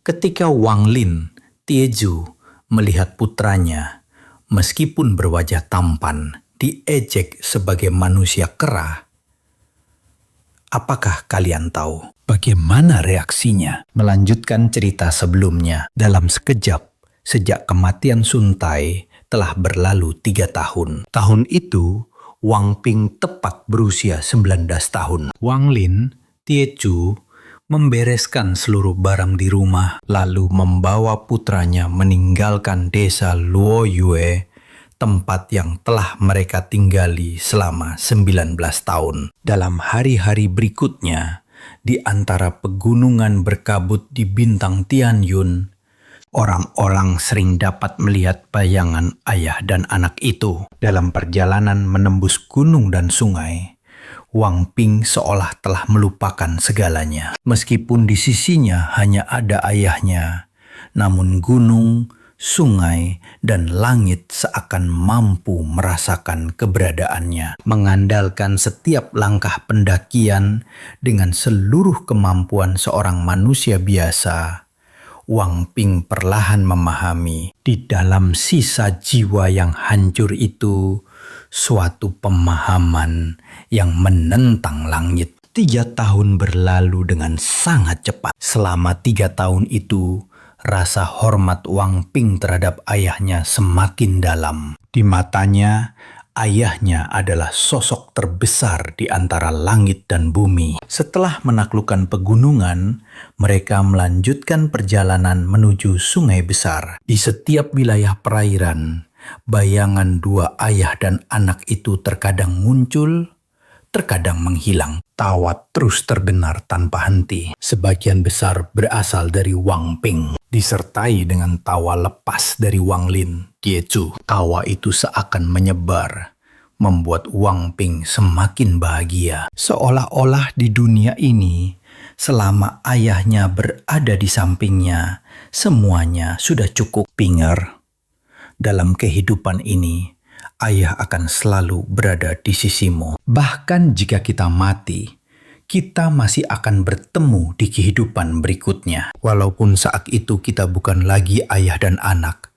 Ketika Wang Lin, Tieju, melihat putranya, meskipun berwajah tampan, diejek sebagai manusia kera, apakah kalian tahu bagaimana reaksinya? Melanjutkan cerita sebelumnya, dalam sekejap, sejak kematian Sun Tai telah berlalu 3 tahun. Tahun itu, Wang Ping tepat berusia 19 tahun. Wang Lin, Tieju, membereskan seluruh barang di rumah, lalu membawa putranya meninggalkan desa Luoyue, tempat yang telah mereka tinggali selama 19 tahun. Dalam hari-hari berikutnya, di antara pegunungan berkabut di bintang Tianyun, orang-orang sering dapat melihat bayangan ayah dan anak itu. Dalam perjalanan menembus gunung dan sungai, Wang Ping seolah telah melupakan segalanya. Meskipun di sisinya hanya ada ayahnya, namun gunung, sungai, dan langit seakan mampu merasakan keberadaannya. Mengandalkan setiap langkah pendakian dengan seluruh kemampuan seorang manusia biasa, Wang Ping perlahan memahami di dalam sisa jiwa yang hancur itu suatu pemahaman yang menentang langit. 3 tahun berlalu dengan sangat cepat. Selama 3 tahun itu, rasa hormat Wang Ping terhadap ayahnya semakin dalam. Di matanya, ayahnya adalah sosok terbesar di antara langit dan bumi. Setelah menaklukkan pegunungan, mereka melanjutkan perjalanan menuju sungai besar. Di setiap wilayah perairan, bayangan 2 ayah dan anak itu terkadang muncul, terkadang menghilang. Tawa terus terdengar tanpa henti. Sebagian besar berasal dari Wang Ping, disertai dengan tawa lepas dari Wang Lin, Tieju. Tawa itu seakan menyebar, membuat Wang Ping semakin bahagia. Seolah-olah di dunia ini, selama ayahnya berada di sampingnya, semuanya sudah cukup. Pinger, dalam kehidupan ini, ayah akan selalu berada di sisimu. Bahkan jika kita mati, kita masih akan bertemu di kehidupan berikutnya. Walaupun saat itu kita bukan lagi ayah dan anak,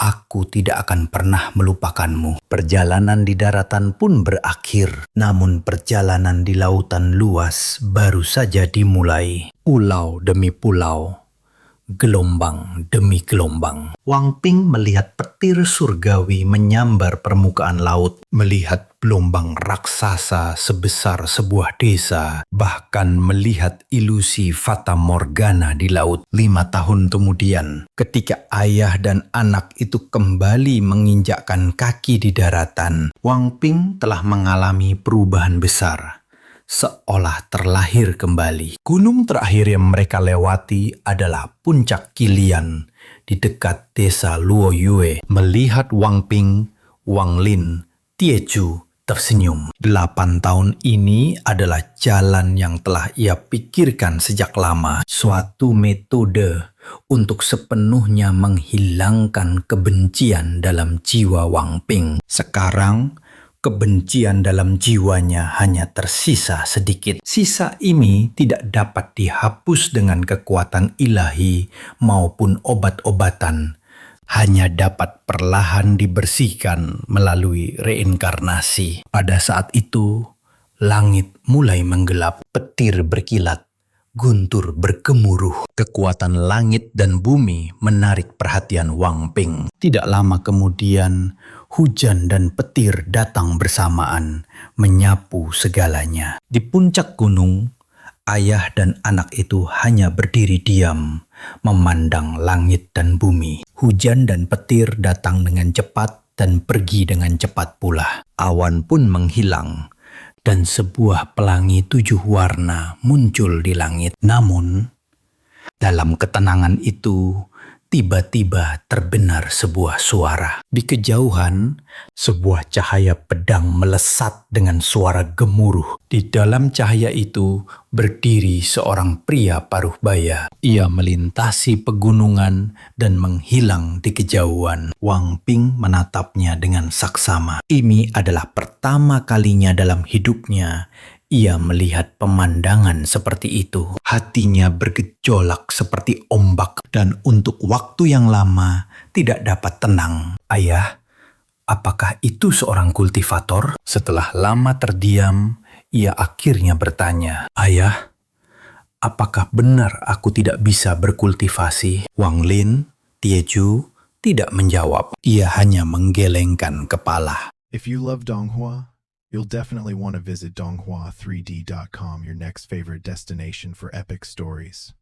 aku tidak akan pernah melupakanmu. Perjalanan di daratan pun berakhir, namun perjalanan di lautan luas baru saja dimulai. Pulau demi pulau, gelombang demi gelombang. Wang Ping melihat petir surgawi menyambar permukaan laut, melihat gelombang raksasa sebesar sebuah desa, bahkan melihat ilusi fata morgana di laut. 5 tahun kemudian, ketika ayah dan anak itu kembali menginjakkan kaki di daratan, Wang Ping telah mengalami perubahan besar, seolah terlahir kembali. Gunung terakhir yang mereka lewati adalah puncak Kilian di dekat desa Luoyue. Melihat Wang Ping, Wang Lin, Tieju tersenyum. 8 tahun ini adalah jalan yang telah ia pikirkan sejak lama. Suatu metode untuk sepenuhnya menghilangkan kebencian dalam jiwa Wang Ping. Sekarang, kebencian dalam jiwanya hanya tersisa sedikit. Sisa ini tidak dapat dihapus dengan kekuatan ilahi maupun obat-obatan. Hanya dapat perlahan dibersihkan melalui reinkarnasi. Pada saat itu, langit mulai menggelap, petir berkilat, guntur bergemuruh. Kekuatan langit dan bumi menarik perhatian Wang Ping. Tidak lama kemudian, hujan dan petir datang bersamaan, menyapu segalanya. Di puncak gunung, ayah dan anak itu hanya berdiri diam, memandang langit dan bumi. Hujan dan petir datang dengan cepat dan pergi dengan cepat pula. Awan pun menghilang, dan sebuah pelangi 7 warna muncul di langit. Namun, dalam ketenangan itu, tiba-tiba terdengar sebuah suara. Di kejauhan, sebuah cahaya pedang melesat dengan suara gemuruh. Di dalam cahaya itu berdiri seorang pria paruh baya. Ia melintasi pegunungan dan menghilang di kejauhan. Wang Ping menatapnya dengan saksama. Ini adalah pertama kalinya dalam hidupnya Ia melihat pemandangan seperti itu. Hatinya bergejolak seperti ombak dan untuk waktu yang lama tidak dapat tenang. Ayah, apakah itu seorang kultivator? Setelah lama terdiam, ia akhirnya bertanya, Ayah, apakah benar aku tidak bisa berkultivasi? Wang Lin, Tieju, tidak menjawab. Ia hanya menggelengkan kepala. If you love Donghua, you'll definitely want to visit donghua3d.com, your next favorite destination for epic stories.